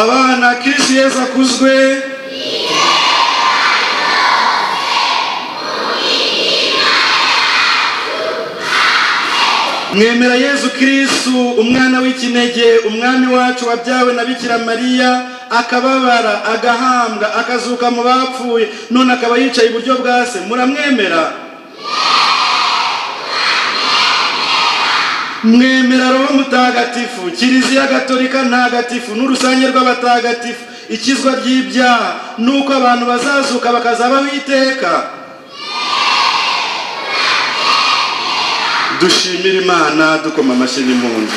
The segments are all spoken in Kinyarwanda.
abana Kristo Yesu akuzwe. Mwemera Yesu Kristo umwana w'ikinege, umwami wacu wabyawe na Bikira Mariya, akababara agahambwa akazuka mu bapfuye, none akaba yicaye iburyo bwa Se. Muramwemera? Mwemera Roho Mutagatifu, Kiliziya Gatolika ntagatifu n'urusange rw'abatagatifu, ikizwa ry'ibyaha, nuko abantu bazazuka bakazabaho iteka? Dushimira Imana dukoma amashyi n'impundu.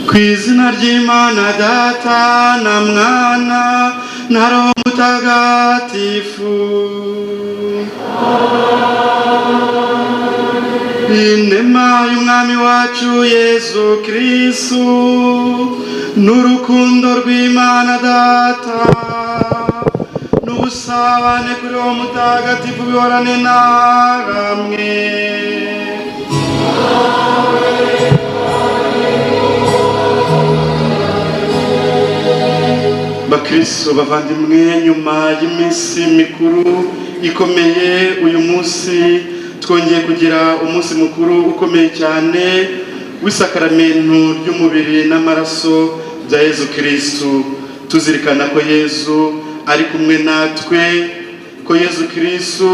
Kw'izina ry'Imana Data na Mwana na Roho Mutagatifu. Inema y'Umwami wacu Yesu Kristo n'urukundo rw'Imana Data n'ubusabane kuri uwo mutagatifu bihorane namwe. Bakristo bavandimwe, nyuma y'iminsi mikuru ikomeye, uyu munsi twongeye kugira umunsi mukuru ukomeye cyane w'isakaramentu ry'umubiri n'amaraso bya Yezu Kristu, tuzirikana ko Yezu ari kumwe natwe, ko Yezu Kristu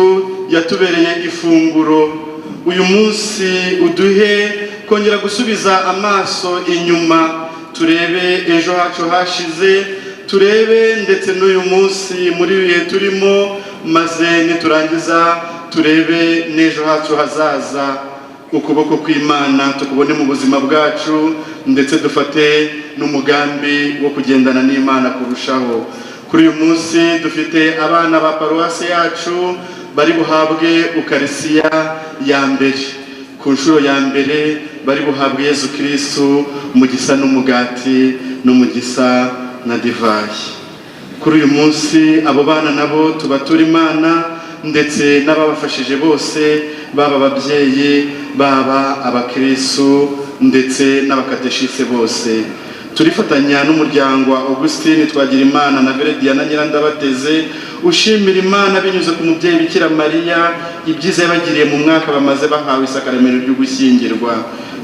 yatubereye ifunguro. Uyu munsi uduhe kongera gusubiza amaso inyuma, turebe ejo hacu hashize, turebe ndetse n'uyu munsi muri bihe turimo, maze niturangiza turebe n'ejo hacu hazaza. Ukuboko kw'Imana tukubone mu buzima bwacu, ndetse dufate n'umugambi wo kugendana n'Imana kurushaho. Kuri uyu munsi dufite abana ba paruwasi yacu bari buhabwe ukarisiya ya mbere, ku nshuro ya mbere bari buhabwe Yezu Kristu mu gisa n'umugati no mu gisa na divayi. Kuri uyu munsi abo bana nabo tubatura Imana, ndetse n'ababafashije bose, baba ababyeyi, baba abakristo, ndetse n'abakateshise bose. Turifatanya n'umuryango wa Augustine Twagirimana na Verediana Nyirandabateze ushimira Imana binyuze ku mubyeyi Bikira Mariya ibyiza yabagiriye mu mwaka bamaze bahawe isakaramentu ryo gushyingirwa.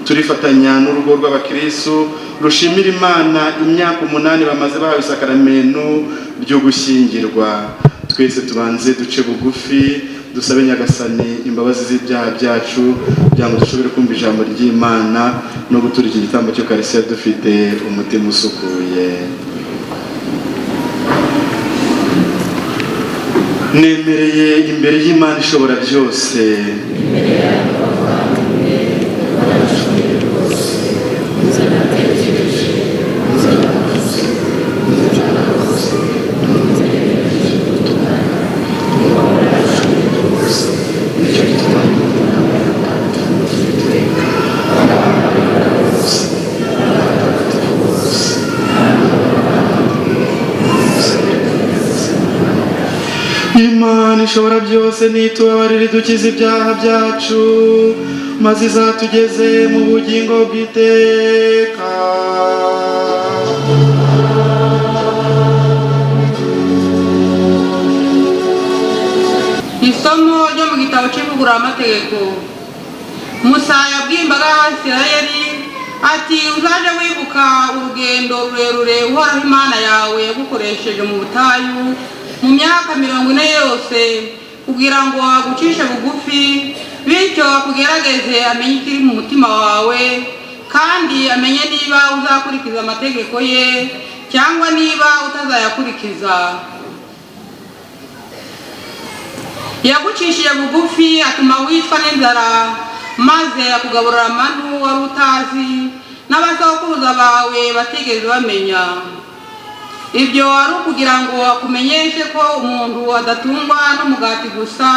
Turifatanya n'urugo rw'abakristo rushimira Imana imyaka 8 bamaze bahawe isakaramentu ryo gushyingirwa. Twese tubanze duce bugufi, dusabe Nyagasani imbabazi z'ibyaha byacu, kugira ngo dushobore kumva ijambo ry'Imana no gutura iki gitambo cy'Ukarisiya dufite umutima usukuye. Nemereye imbere y'Imana ishobora byose, Imana ishobora byose nitubabarire dukize ibyaha byacu, maze izatugeze mu bugingo bw'iteka. Isomo ryo mu gitabo cy'Ivugururamategeko. Musa yabwiye imbaga y'Abisirayeli ati, uzaje wibuka urugendo rurerure Uhoraho Imana yawe yagukoresheje mu butayu mu myaka 40 yose, kugira ngo agucishe bugufi, bityo akugerageze amenye ikiri mu mutima wawe, kandi amenye niba uzakurikiza amategeko ye cyangwa niba utazayakurikiza. Yagucishije bugufi atuma wicwa n'inzara, maze akugaburira amanu wari utazi n'abasokuruza bawe batigeze bamenya. Ibyo ari ukugira ngo akumenyeshe ko umuntu adatungwa n'umugati gusa,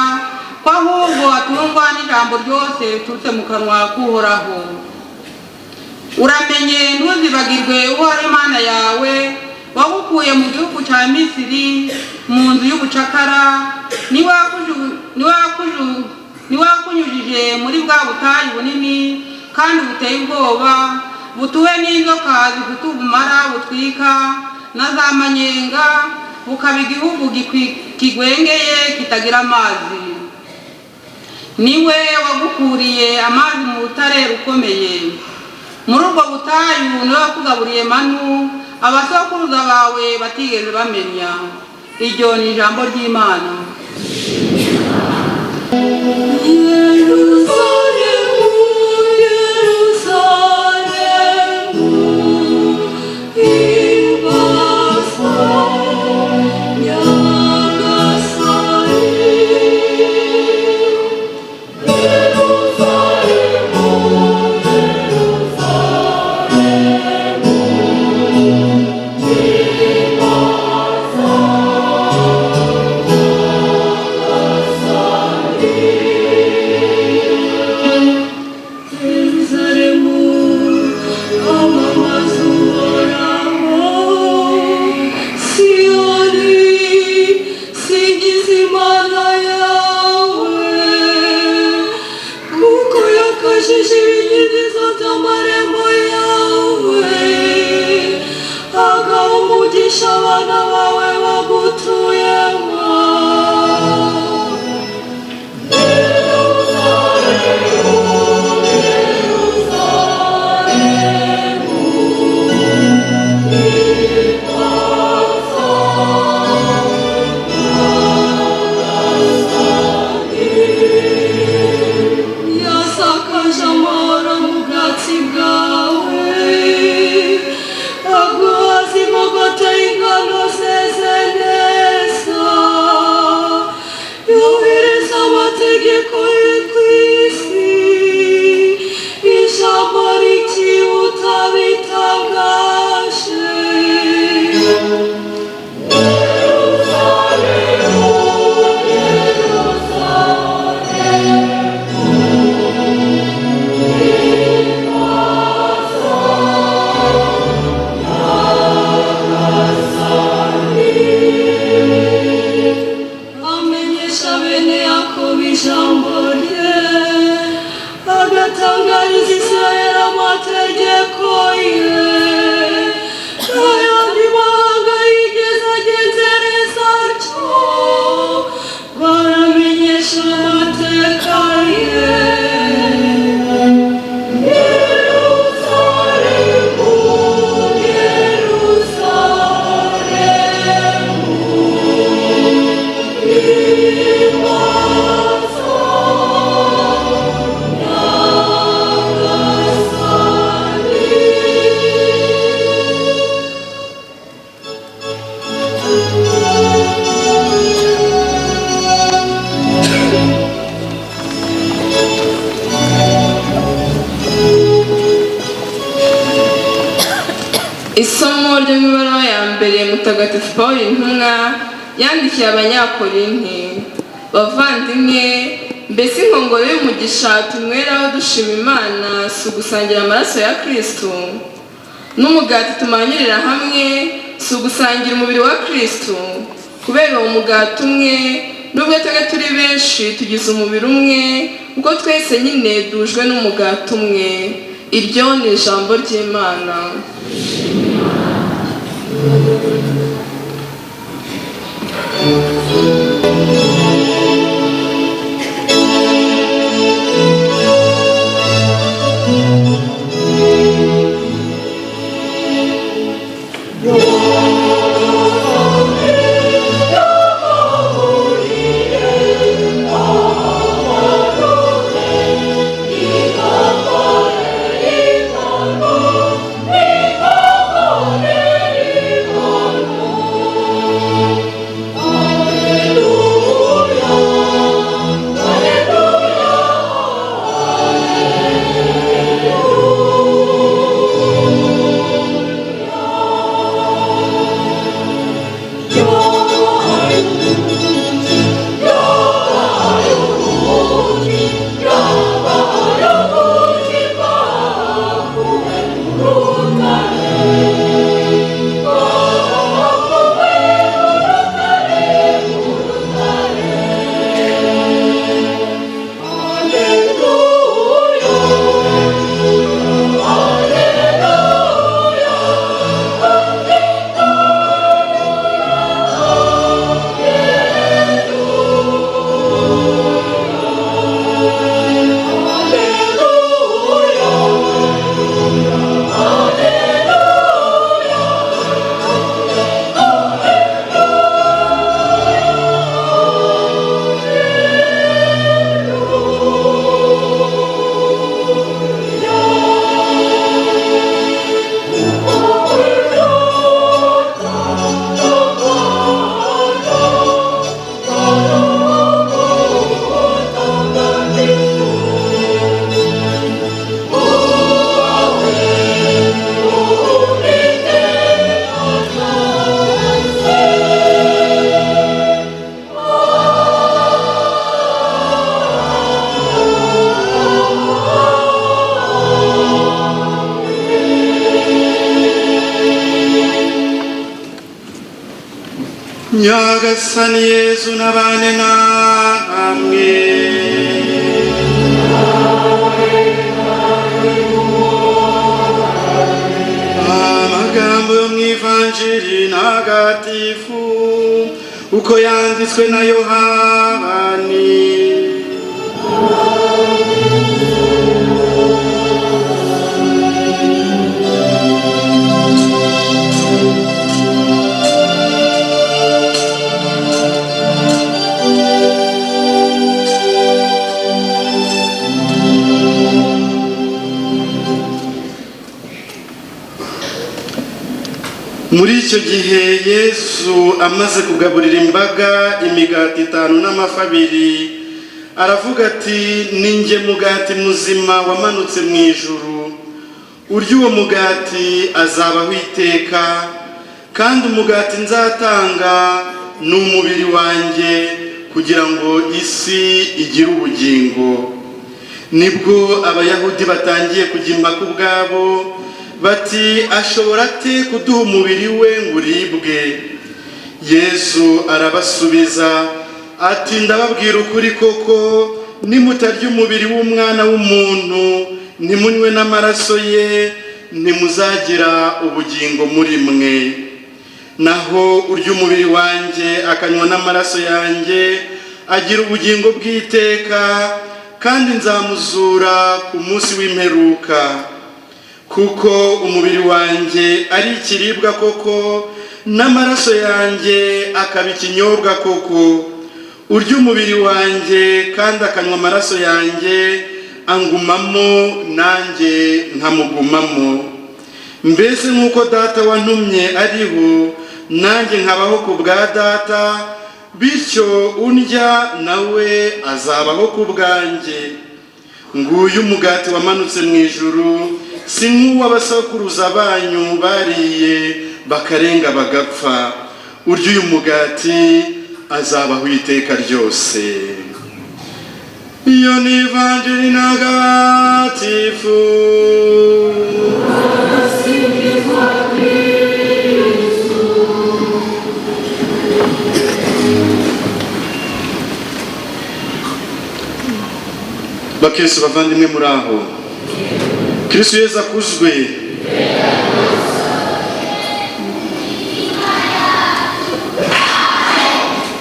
ko ahubwo atungwa n'ijambo ryose riturutse mu kanwa k'Uhoraho. Uramenye ntuzibagirwe Uhoraho Imana yawe wagukuye mu gihugu cya Misiri, mu nzu y'ubucakara, niwe wakunyujije muri bwa butayu bunini kandi buteye ubwoba, butuwe n'inzoka zifite ubumara butwika na za manyenga, bukaba igihugu kigwengeye kitagira amazi. Niwe wagukuriye amazi mu rutare rukomeye. Muri ubwo butayu niwe wakugaburiye manu abasokuruza bawe batigeze bamenya. Iryo ni ijambo ry'Imana. Isomo ryo mu ibaruwa ya mbere Mutagatifu Pawulo intumwa yandikiye Abanyakorinti. Bavandimwe, mbese inkongoro y'umugisha tunyweraho dushima Imana si ugusangira amaraso ya Kristo? N'umugati tumanyurira hamwe si ugusangira umubiri wa Kristo? Kubera uwo mugati umwe, nubwo twebwe turi benshi tugize umubiri umwe, kuko twese nyine dujwe n'umugati umwe. Iryo ni ijambo ry'Imana. Nyagasani Yesu nabane namwe. Amagambo yo mu Ivanjiri ntagatifu uko yanditswe na Yohani. Muri icyo gihe Yesu amaze kugaburira imbaga imigati 5 n'amafi 2, aravuga ati, ninjye mugati muzima wamanutse mu ijuru. Urya uwo mugati azabaho iteka, kandi umugati nzatanga ni umubiri wanjye, kugira ngo isi igire ubugingo. Nibwo Abayahudi batangiye kujya impaka ubwabo bati, ashobora ate kuduha umubiri we ngo uribwe? Yesu arabasubiza ati, ndababwira ukuri koko, nimutarya umubiri w'umwana w'umuntu ntimunywe n'amaraso ye, ntimuzagira ubugingo muri mwe. Naho urya umubiri wanjye akanywa n'amaraso yanjye agira ubugingo bw'iteka, kandi nzamuzura ku munsi w'imperuka. Kuko umubiri wanjye ari ikiribwa koko, n'amaraso yanjye akaba ikinyobwa koko. Urya umubiri wanjye kandi akanywa amaraso yanjye, angumamo nanjye nkamugumamo. Mbese nk'uko Data wantumye ariho, nanjye nkabaho ku bwa Data, bityo undya nawe azabaho ku bwanjye. nguyu umugati wamanutse mu ijuru, si nk'uw'abasokuruza banyu bariye bakarenga bagapfa. Urya uyu mugati azabaho iteka ryose. Iyo ni ivanjiri ntagatifu. Bakristo bavandimwe muri aho, Kristo Yesu akuzwe.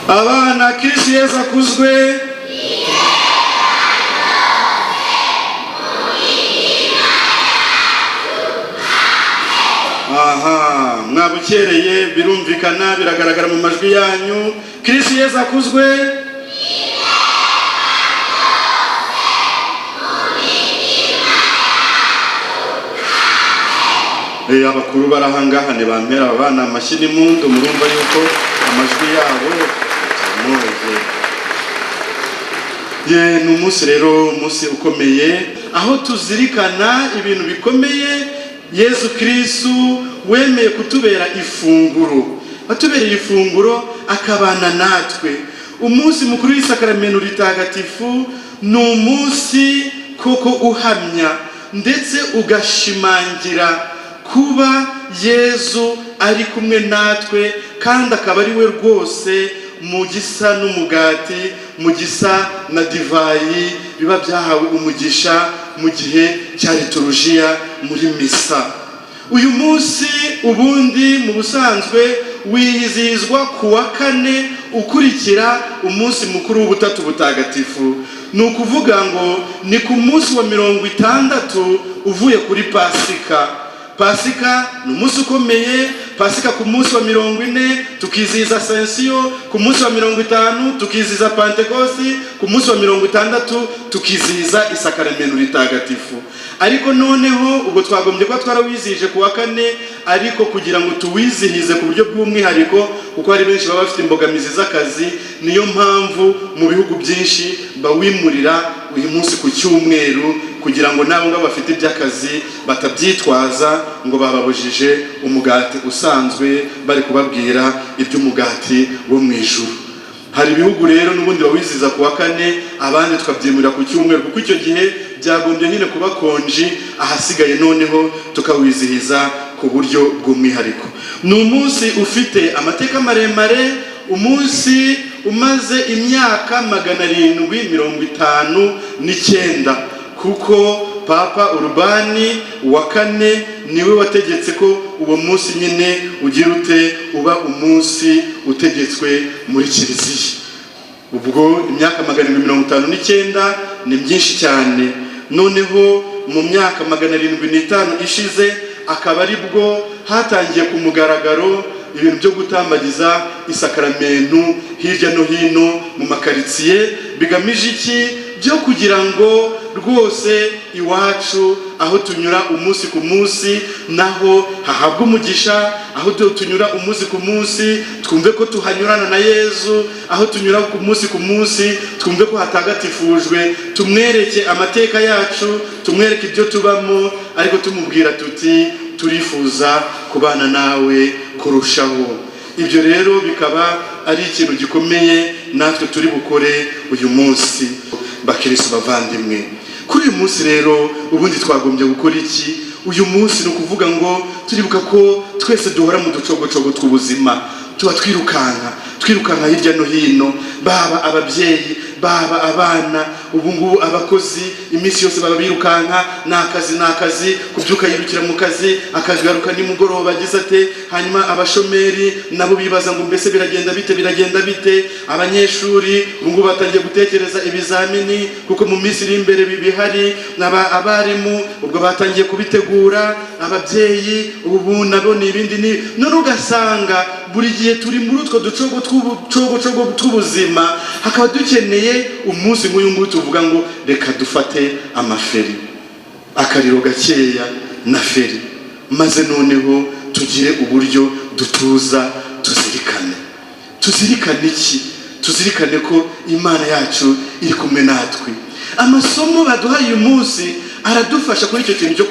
Abana, Kristo Yesu akuzwe. Aha, mwabukereye, birumvikana, biragaragara mu majwi yanyu. Kristo Yesu akuzwe. Abakuru barahangaha bampera abana amashyi n'impundu, murumva yuko amajwi yabo ni umunsi rero, umunsi ukomeye, aho tuzirikana ibintu bikomeye. Yesu Kristo wemeye kutubera ifunguro, atubereye ifunguro akabana natwe. Umunsi mukuru w'isakaramento ritagatifu ni umunsi koko uhamya ndetse ugashimangira kuba Yesu ari kumwe natwe, kandi akaba ari we rwose mu gisa n'umugati, mu gisa na divayi biba byahawe umugisha mu gihe cya liturujia muri misa. Uyu munsi ubundi mu busanzwe wihizihizwa ku wa kane ukurikira umunsi mukuru w'ubutatu butagatifu. Ni ukuvuga ngo ni ku munsi wa 60 uvuye kuri Pasika. Pasika ni umunsi ukomeye. Pasika ku munsi wa 40 tukizihiza Ascension, ku munsi wa 50 tukizihiza Pentekosti, ku munsi wa 60 tukizihiza isakaramento ritagatifu. Ariko noneho ubwo twagombye kuba twarawizihije ku wa kane, ariko kugira ngo tuwizihize ku buryo bw'umwihariko, kuko hari benshi baba bafite imbogamizi z'akazi, niyo mpamvu mu bihugu byinshi bawimurira uyu munsi ku cyumweru, kugira ngo nabo ngabo bafite iby'akazi batabyitwaza ngo bababujije umugati usanzwe, bari kubabwira iby'umugati wo mu ijuru. Hari ibihugu rero n'ubundi bawizihiza ku wa kane, abandi tukabyimurira ku cyumweru, kuko icyo gihe byagombye nyine kuba konji, ahasigaye noneho tukawizihiza ku buryo bw'umwihariko. Ni umunsi ufite amateka maremare, umunsi umaze imyaka 759, kuko Papa Urbani wa kane niwe wategetse ko uwo munsi nyine ugira ute uba umunsi utegetswe muri Kiliziya. Ubwo imyaka 759 ni byinshi cyane. Noneho mu myaka 705 ishize, akaba ari bwo hatangiye ku mugaragaro ibintu byo gutambagiza isakaramento hirya no hino mu makaritsiye, bigamije iki? Byo kugira ngo rwose iwacu aho tunyura umunsi ku munsi naho hahabwa umugisha, aho tunyura umunsi ku munsi twumve ko tuhanyurana na Yesu, aho tunyura ku munsi twumve ko hatagatifujwe, tumwereke amateka yacu, tumwereke ibyo tubamo, ariko tumubwira tuti turifuza kubana nawe kurushaho. Ibyo rero bikaba ari ikintu gikomeye natwe turi bukore uyu munsi. Bakristo bavandimwe, kuri uyu munsi rero ubundi twagombye gukora iki? Uyu munsi ni ukuvuga ngo turibuka ko twese duhora mu ducogocogo tw'ubuzima, tuba twirukanka hirya no hino, baba ababyeyi, baba abana, ubu ngubu abakozi iminsi yose baba birukanka, n'akazi, kubyuka yirukira mu kazi, akagaruka nimugoroba agize ate. Hanyuma abashomeri nabo bibaza ngo mbese biragenda bite. Abanyeshuri ubu ngubu batangiye gutekereza ibizamini, kuko mu minsi iri imbere bihari. Abarimu ubwo batangiye kubitegura, ababyeyi ubu nabo ni ibindi. None ugasanga buri gihe turi muri utwo ducogo tw'ubuzima, hakaba dukeneye umunsi nk'uyu nguyu tuvuga ngo reka dufate amaferi, akariro gakeya na feri, maze noneho tugire uburyo dutuza, tuzirikane iki? Tuzirikane ko Imana yacu iri kumwe natwe. amasomo baduhaye uyu munsi aradufasha kuri icyo kintu cyo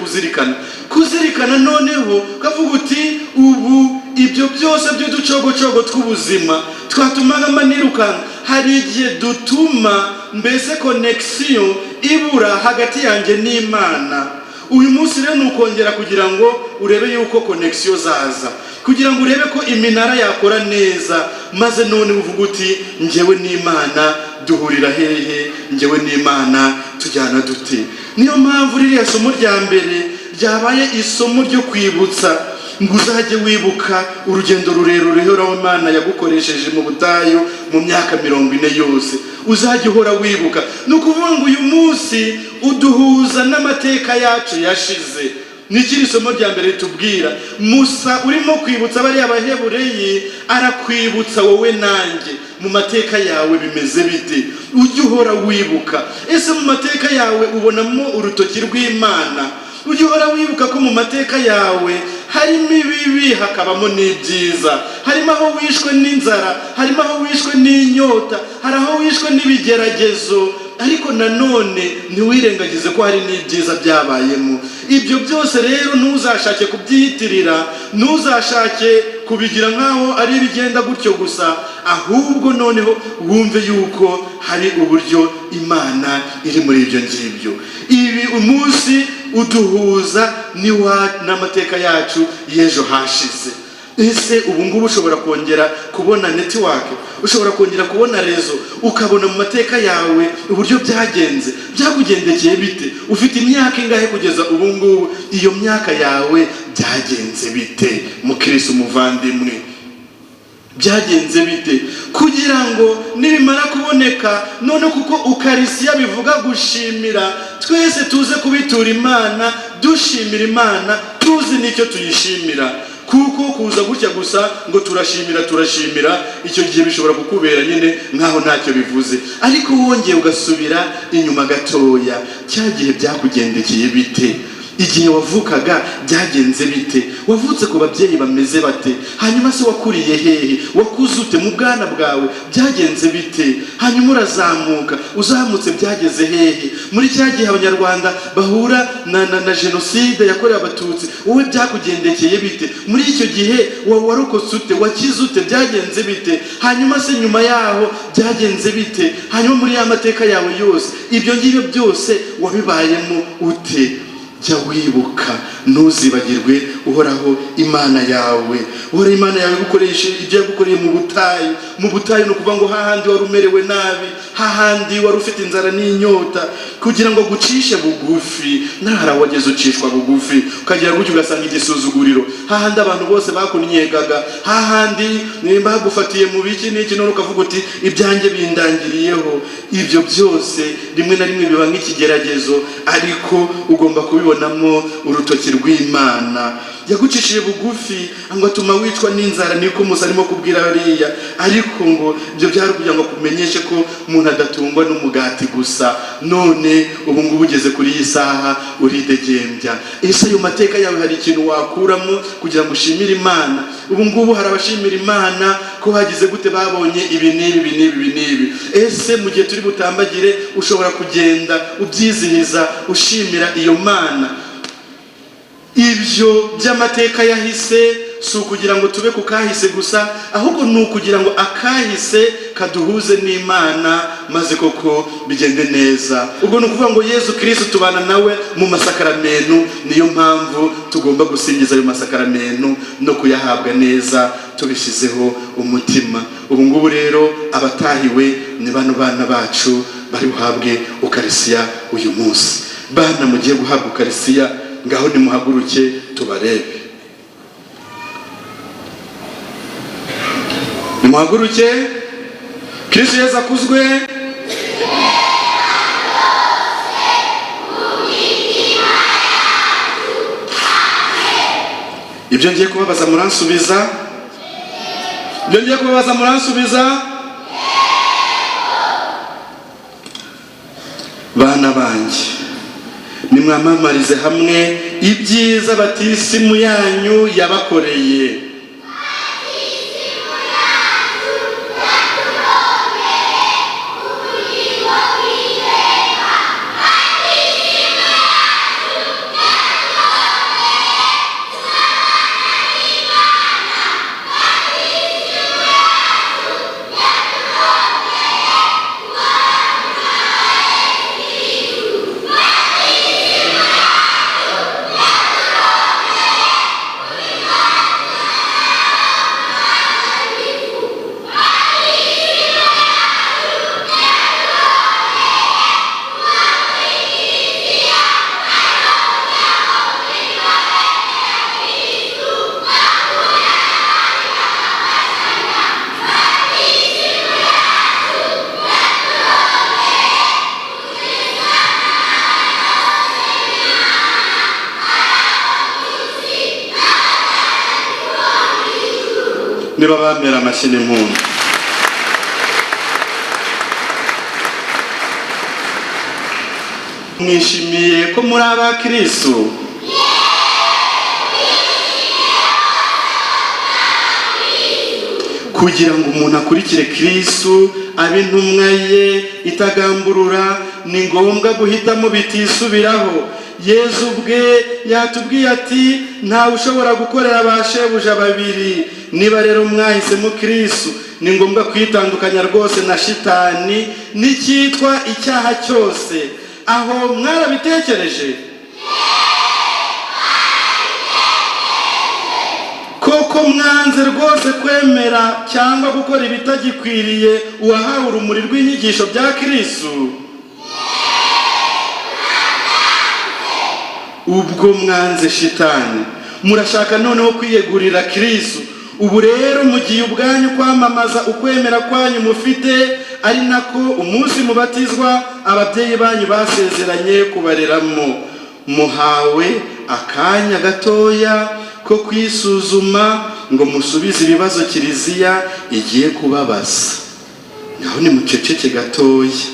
kuzirikana noneho kavuga uti ubu ibyo byose by'uducogocogo tw'ubuzima twatumaga manirukanka, hari igihe dutuma mbese connection ibura hagati yanjye n'Imana. Uyu munsi rero nukongera kugira ngo urebe yuko connection zaza, kugira ngo urebe ko iminara yakora neza, maze none uvuga uti njyewe n'Imana duhurira hehe, njyewe n'Imana tujyana dute. Niyo mpamvu ririya somo rya mbere ryabaye isomo ryo kwibutsa ngo uzajye wibuka urugendo rurerure uhoraho Imana yagukoresheje mu butayu mu myaka 40 yose, uzajye uhora wibuka. Ni ukuvuga ngo uyu munsi uduhuza n'amateka yacu yashize. Nikiri somo rya mbere ritubwira Musa urimo kwibutsa bari abahebureyi, arakwibutsa wowe nanjye mu mateka yawe bimeze bite, ujye uhora wibuka. Ese mu mateka yawe ubonamo urutoki rw'Imana? Ujye uhora wibuka ko mu mateka yawe harimo ibibi hakabamo n'ibyiza, harimo aho wishwe n'inzara, harimo aho wishwe n'inyota, hari aho wishwe n'ibigeragezo, ariko nanone ntiwirengagize ko hari n'ibyiza byabayemo. Ibyo byose rero ntuzashake kubyiyitirira, ntuzashake kubigira nkaho ari ibigenda gutyo gusa, ahubwo noneho wumve yuko hari uburyo Imana iri muri ibyo ngibyo. Ibi umunsi uduhuza n'amateka yacu y'ejo hashize. Ese ubu ngubu ushobora kongera kubona network, ushobora kongera kubona rezo, ukabona mu mateka yawe uburyo byagenze, byakugendekeye bite, ufite imyaka ingahe kugeza ubu ngubu, iyo myaka yawe byagenze bite mukristo umuvandimwe, byagenze bite, kugira ngo nibimara kuboneka none kuko ukarisiya bivuga gushimira, twese tuze kubitura Imana, dushimira Imana, tuzi nicyo tuyishimira. Kuko kuza gutya gusa ngo turashimira, icyo gihe bishobora kukubera nyine nkaho ntacyo bivuze. Ariko wongeye ugasubira inyuma gatoya, cya gihe byakugendekeye bite, igihe wavukaga byagenze bite, wavutse ku babyeyi bameze bate, hanyuma se wakuriye hehe, wakuze ute mu bwana bwawe, byagenze bite, hanyuma urazamuka, uzamutse byageze hehe. Muri cya gihe abanyarwanda bahura na jenoside yakorewe abatutsi, wowe byakugendekeye bite, muri icyo gihe warokotse ute, wakize ute, byagenze bite, hanyuma se nyuma yaho byagenze bite, hanyuma muri ya mateka yawe yose ibyo ngibyo byose wabibayemo ute. Jya wibuka, ntuzibagirwe uhoraho Imana yawe. Uhoraho Imana yawe gukoresha ibyo yagukoreye mu butayu. Mu butayu ni ukuvuga ngo hahandi wari umerewe nabi, hahandi wari ufite inzara n'inyota, kugira ngo gucishe bugufi. Nahara wageze ucishwa bugufi, ukagira gutyo ugasanga igisuzuguriro, hahandi abantu bose bakunyegaga, hahandi bagufatiye mu biki n'iki, none ukavuga uti ibyanjye bindangiriyeho. Ibyo byose rimwe na rimwe biba nk'ikigeragezo, ariko ugomba kubibonamo urutoki rw'Imana. Yagucishije bugufi ngo atuma wicwa n'inzara, niko Musa arimo kubwira hariya. Ariko ngo ibyo byari kugira ngo kumenyeshe ko umuntu adatungwa n'umugati gusa. None ubu ngubu ugeze kuri iyi saha uridegembya. Ese ayo mateka yawe hari ikintu wakuramo kugira ngo ushimire Imana? Ubu ngubu hari abashimira Imana ko hagize gute, babonye ibi n'ibi. Ese mu gihe turi butambagire ushobora kugenda ubyizihiza ushimira iyo Mana. Ibyo by'amateka yahise si ukugira ngo tube ku kahise gusa, ahubwo ni ukugira ngo akahise kaduhuze n'Imana, maze koko bigende neza. Ubwo ni ukuvuga ngo Yesu Kristo tubana nawe mu masakaramentu, niyo mpamvu tugomba gusingiza ayo masakaramentu no kuyahabwa neza tubishyizeho umutima. Ubu ngubu rero abatahiwe ni bano bana bacu bari buhabwe ukarisiya uyu munsi. Bana mugiye guhabwa ukarisiya, ngaho nimuhaguruke tubarebe. Nimuhaguruke. Kristo Yesu akuzwe. Ibyo ngiye kubabaza muransubiza? Bana banjye, nimwamamarize hamwe ibyiza batisimu yanyu yabakoreye. niba bamera amashyi n'impundu. Mwishimiye ko muri abakristo? Kugira ngo umuntu akurikire Kristo abe intumwa ye itagamburura, ni ngombwa guhitamo bitisubiraho. Yezu ubwe yatubwiye ati ntawe ushobora gukorera abashebuja babiri. Niba rero mwahisemo Kristo, ni ngombwa kwitandukanya rwose na shitani n'icyitwa icyaha cyose. Aho mwarabitekereje? Koko mwanze rwose kwemera cyangwa gukora ibitagikwiriye uwahawe urumuri rw'inyigisho bya Kristo? Ubwo mwanze shitani, murashaka noneho kwiyegurira Kristo. Ubu rero mugiye ubwanyu kwamamaza ukwemera kwanyu mufite, ari nako umunsi mubatizwa ababyeyi banyu basezeranye kubareramo. Muhawe akanya gatoya ko kwisuzuma ngo musubize ibibazo Kiliziya igiye kubabaza. Naho ni muceceke gatoya.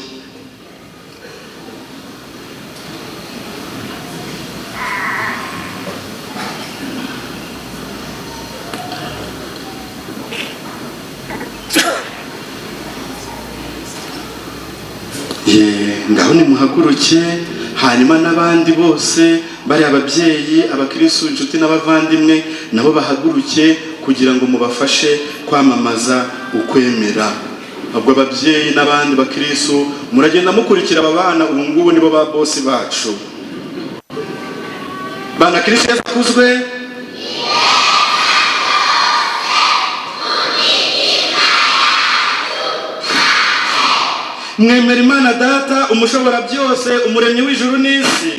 Ngaho ni muhaguruke, hanyuma n'abandi bose bari ababyeyi, abakristo, inshuti n'abavandimwe nabo bahaguruke kugira ngo mubafashe kwamamaza ukwemera. Ubwo ababyeyi n'abandi bakristo muragenda mukurikira aba bana, ubu ngubu nibo ba bosi bacu. Bana Kristo yakuzwe. Mwemera Imana Data umushobora byose, umuremyi w'ijuru n'isi.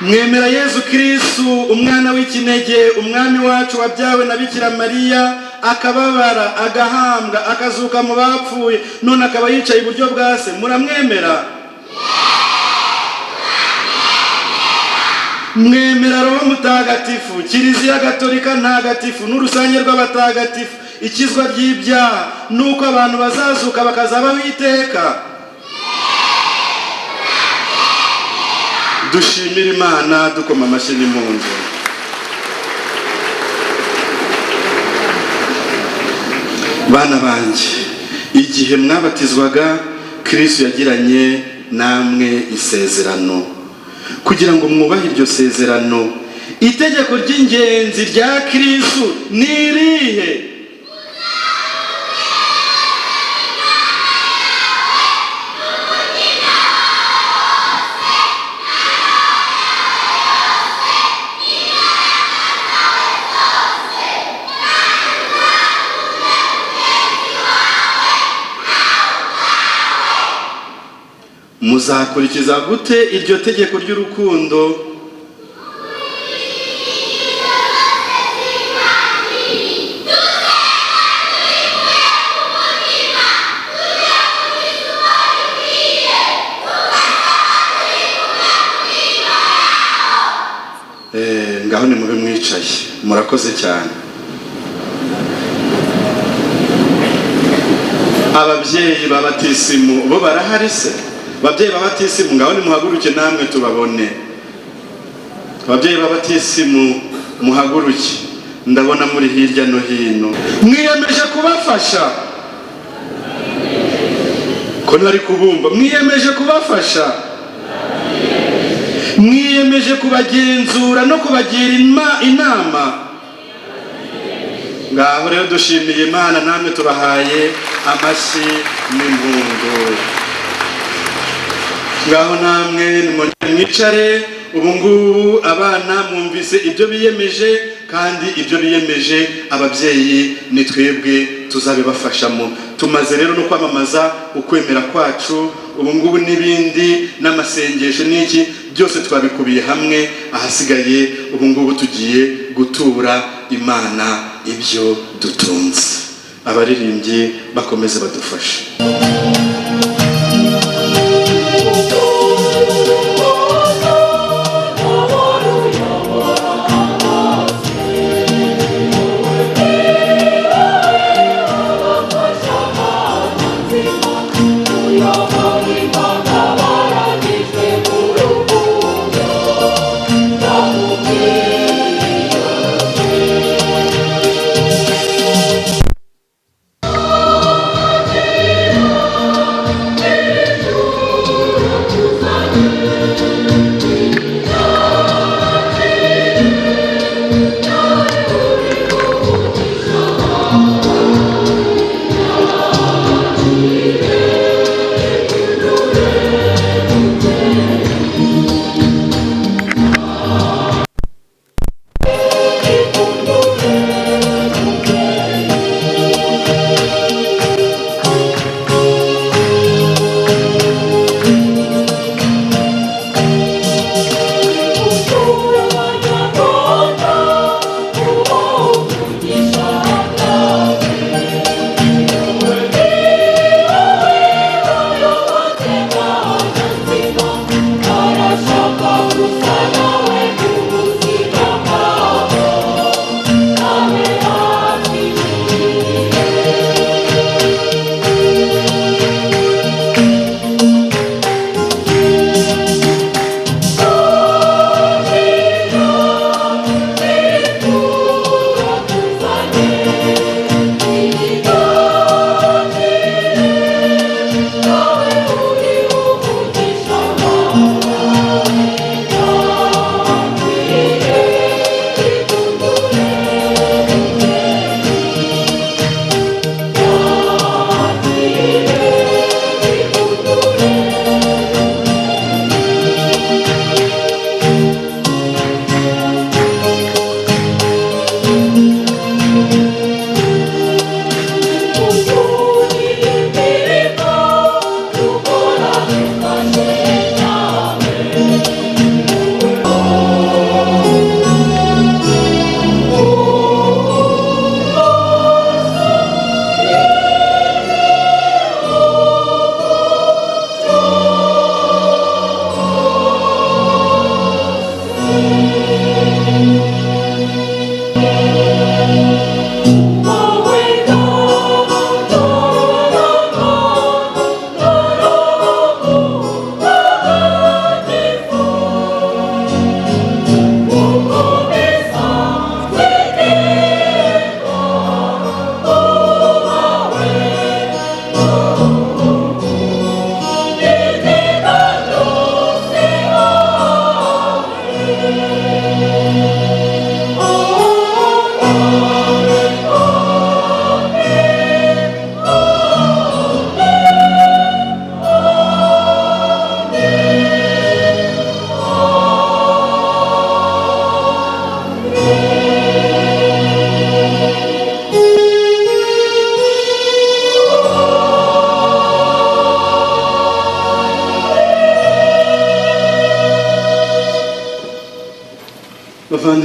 Mwemera Yezu Kristo umwana w'ikinege, umwami wacu wabyawe na Bikira Mariya, akababara, agahambwa, akazuka mu bapfuye, none akaba yicaye iburyo bwa Se. Muramwemera? Mwemera Roho Mutagatifu, Kiliziya Gatolika ntagatifu n'urusange rw'abatagatifu, ikizwa ry'ibyaha, nuko abantu bazazuka bakazabaho iteka. Dushimira Imana dukoma amashyi n'impundu. Bana banjye, igihe mwabatizwaga Kristo yagiranye namwe isezerano. Kugira ngo mwubahe iryo sezerano, itegeko ry'ingenzi rya Kristo ni irihe? Muzakurikiza gute iryo tegeko ry'urukundo? Ngaho ni mube mwicaye, murakoze cyane. Ababyeyi babatisimu bo barahari se? Ababyeyi babatisimu ngaho ni muhaguruke namwe tubabone. Ababyeyi babatisimu muhaguruke, ndabona muri hirya no hino. Mwiyemeje kubafasha? Ko ntari kubumva. Mwiyemeje kubafasha? Mwiyemeje kubagenzura no kubagira inama? Ngaho rero dushimiye Imana, namwe tubahaye amashyi n'impundu. Ngaho namwe mwicare. Ubu ngubu abana mwumvise ibyo biyemeje, kandi ibyo biyemeje ababyeyi ni twebwe tuzabibafashamo. Tumaze rero no kwamamaza ukwemera kwacu. Ubu ngubu n'ibindi n'amasengesho n'iki byose twabikubiye hamwe. Ahasigaye ubu ngubu tugiye gutura Imana ibyo dutunze. Abaririmbyi bakomeze badufashe.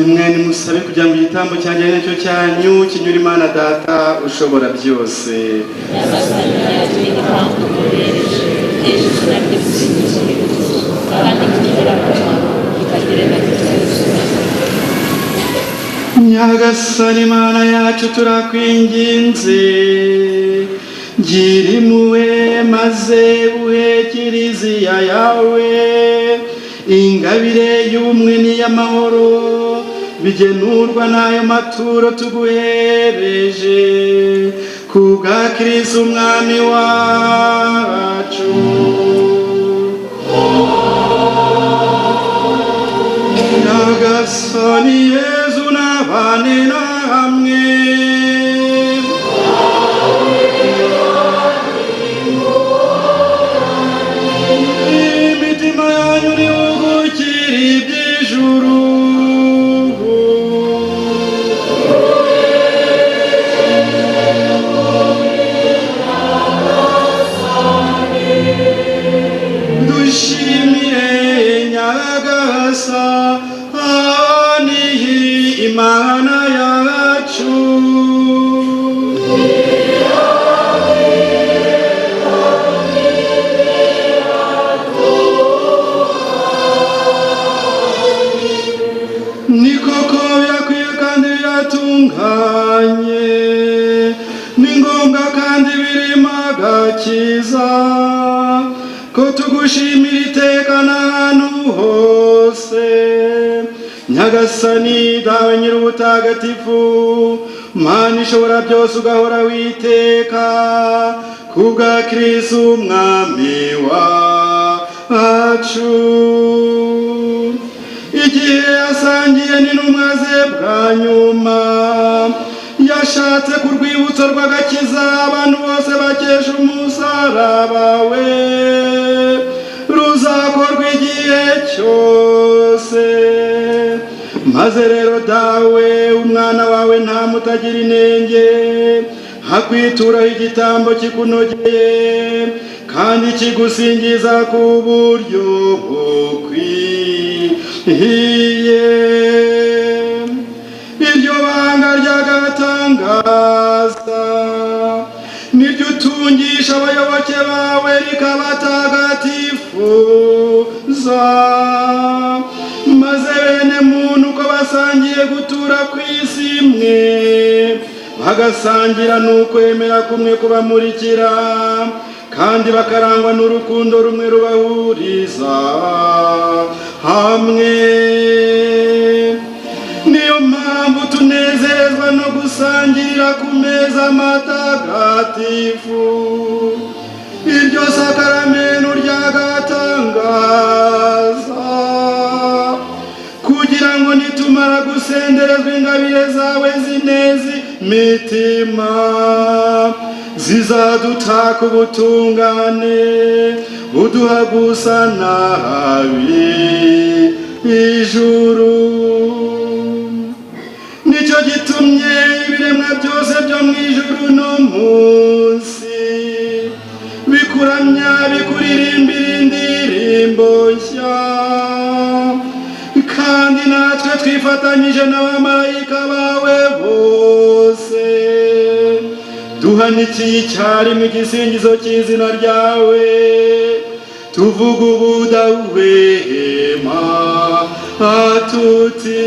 bavandimwe nimusabe kugira ngo igitambo cyanjye ari nacyo cyanyu kinyura Imana Data ushobora byose. Nyagasani Mana yacu turakwinginze, gira impuhwe maze uhe kiliziya yawe ingabire y'ubumwe n'iy'amahoro bigenurwa n'ayo maturo tuguhereje ku bwa Kristo umwami wacu. Nyagasani Yezu nabane namwe. Imitima yanyu nihugukire iby'ijuru. Dushimire Nyagasani Imana yacu. Ni koko birakwiye kandi biratunganye, ni ngombwa kandi birimo agakiza ko tugushimira iteka n'ahantu hose. Nyagasani dawe nyir'ubutagatifu, Mana ishobora byose, ugahora witeka ku bwa Kristo umwami wacu. Igihe yasangiye n'intumwa ze bwa nyuma, yashatse ku rwibutso rw'agakiza abantu bose bakesha umusaraba we ruzakorwa igihe cyose. Maze rero dawe umwana wawe nta mutagira inenge hakwituraho igitambo kikunogeye kandi kigusingiza ku buryo bukwiye. Iryo banga ry'agatangaza niryo utungisha abayoboke bawe rikabatagatifuza, maze bene muntu uko basangiye gutura ku isi imwe bagasangira n'ukwemera kumwe kubamurikira kandi bakarangwa n'urukundo rumwe rubahuriza hamwe. Niyo mpamvu tunezezwa no gusangirira ku meza matagatifu iryo sakaramento ry'agatangaza, kugira ngo nitumara gusenderezwa ingabire zawe zineza imitima zizadutaka ubutungane buduha gusa n'ab'ijuru. Nicyo gitumye ibiremwa byose byo mu ijuru no munsi bikuramya bikuririmbira indirimbo nshya, kandi natwe twifatanyije n'abamarayika bawe bose duhanikiye icyarimwe igisingizo cy'izina ryawe, tuvuga ubudahwema tuti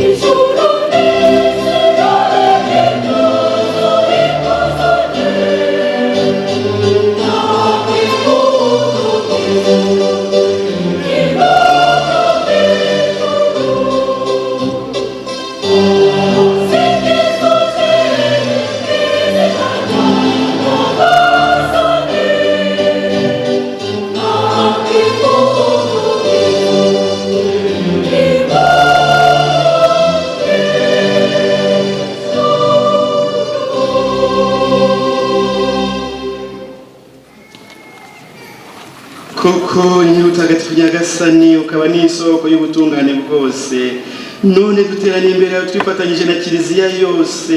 Ijuru n'isi koko nyir'ubutagatifu nyagasani ukaba n'isoko y'ubutungane bwose, none duteraniye imbere yawe twifatanyije na kiliziya yose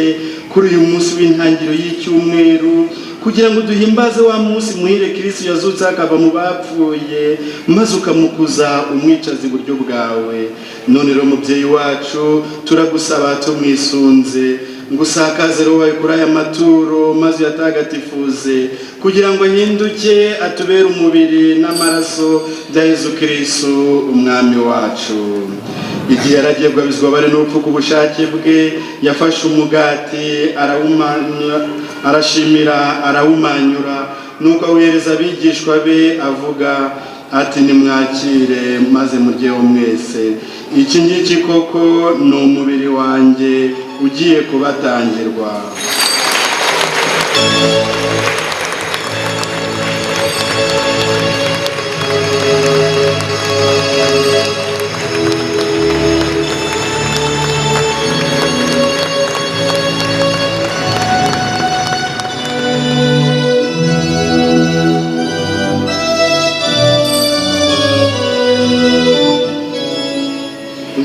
kuri uyu munsi w'intangiriro y'icyumweru kugira ngo duhimbaze wa munsi muhire Kristo yazutse akava mu bapfuye maze ukamukuza umwicaza iburyo bwawe. None rero mubyeyi wacu turagusaba tumwisunze ngo usakaze roho wawe kuri aya maturo maze uyatagatifuze kugira ngo ahinduke atubere umubiri n'amaraso bya Yezu Kristo umwami wacu. Igihe yaragiye bwabizwa bare n'urupfu ku bushake bwe, yafashe umugati arashimira arawumanyura nuko awihereza abigishwa be avuga ati nimwakire maze muryeho mwese, iki ngiki koko ni umubiri wanjye ugiye kubatangirwa.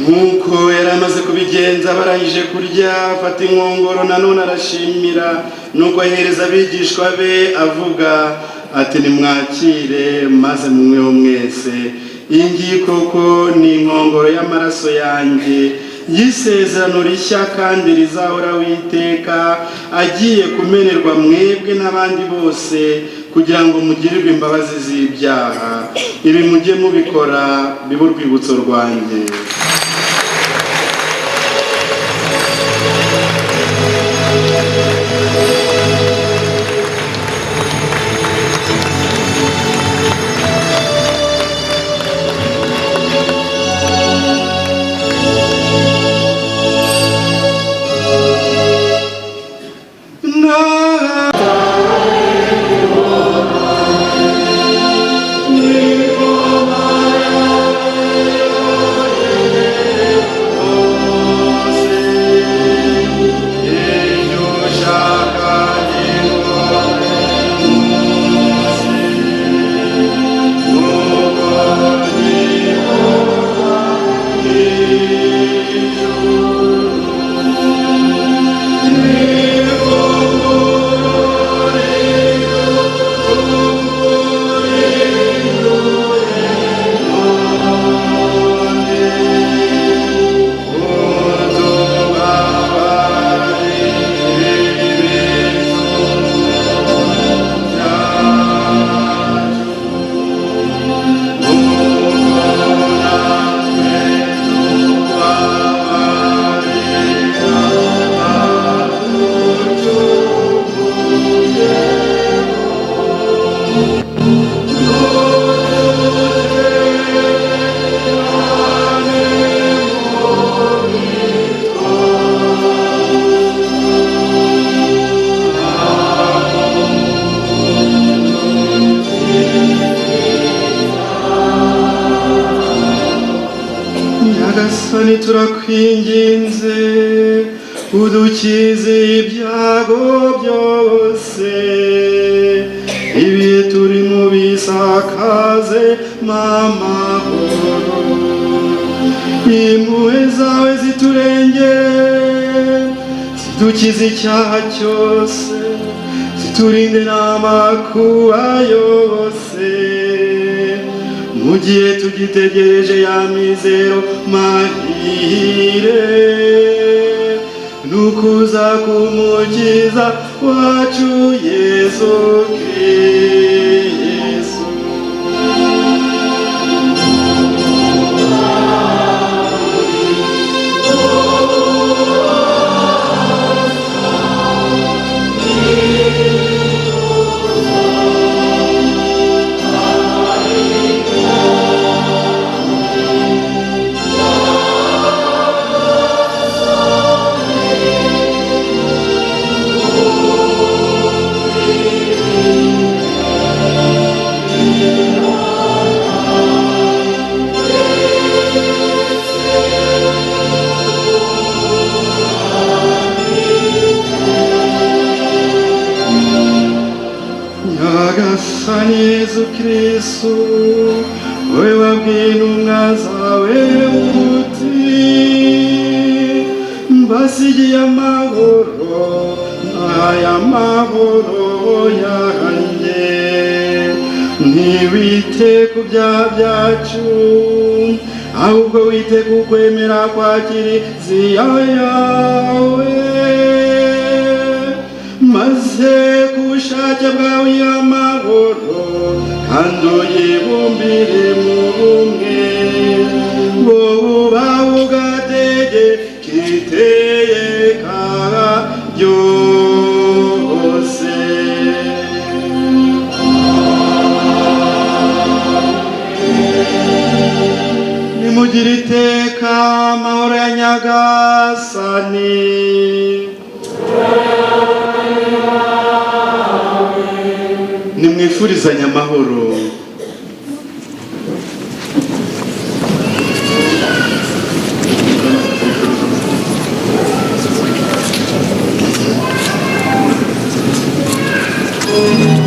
Nkuko yari amaze kubigenza barangije kurya, afata inkongoro nanone arashimira nuko ahereza abigishwa be avuga ati nimwakire maze munyweho mwese, iyi ngiyi koko ni inkongoro y'amaraso yanjye y'isezerano rishya kandi rizahoraho iteka, agiye kumenerwa mwebwe n'abandi bose kugira ngo mugirirwe imbabazi z'ibyaha. Ibi mujye mubikora bibe urwibutso rwanjye. Nyagasani turakwinginze udukize ibyago byose, ibihe turimo bisakaze amahoro, impuhwe zawe ziturengere, zidukize icyaha cyose, ziturinde n'amakuba yose, mu gihe tugitegereje ya mizero mahire nukuza kumukiza wacu Yesu Kristo. Nyagasani Yezu Kristu, wowe wabwiye intumwa zawe uti mbasigiye amahoro, aya mahoro yanjye, ntiwite ku byaha byacu, ahubwo wite ku kwemera kwa Kiliziya yawe, maze ku bushake bwawe y'amahoro kandi uyibumbire mu bumwe, wowe ubaho ugategeka iteka ryose. Nimugire iteka amahoro ya Nyagasani. Nimwifurizanye amahoro. Oh,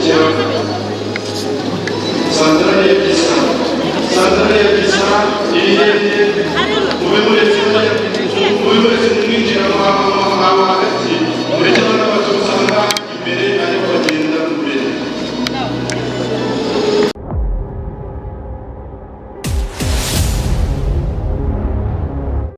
kwinjira Sandra Yabisa irihende mube muretse mwinjira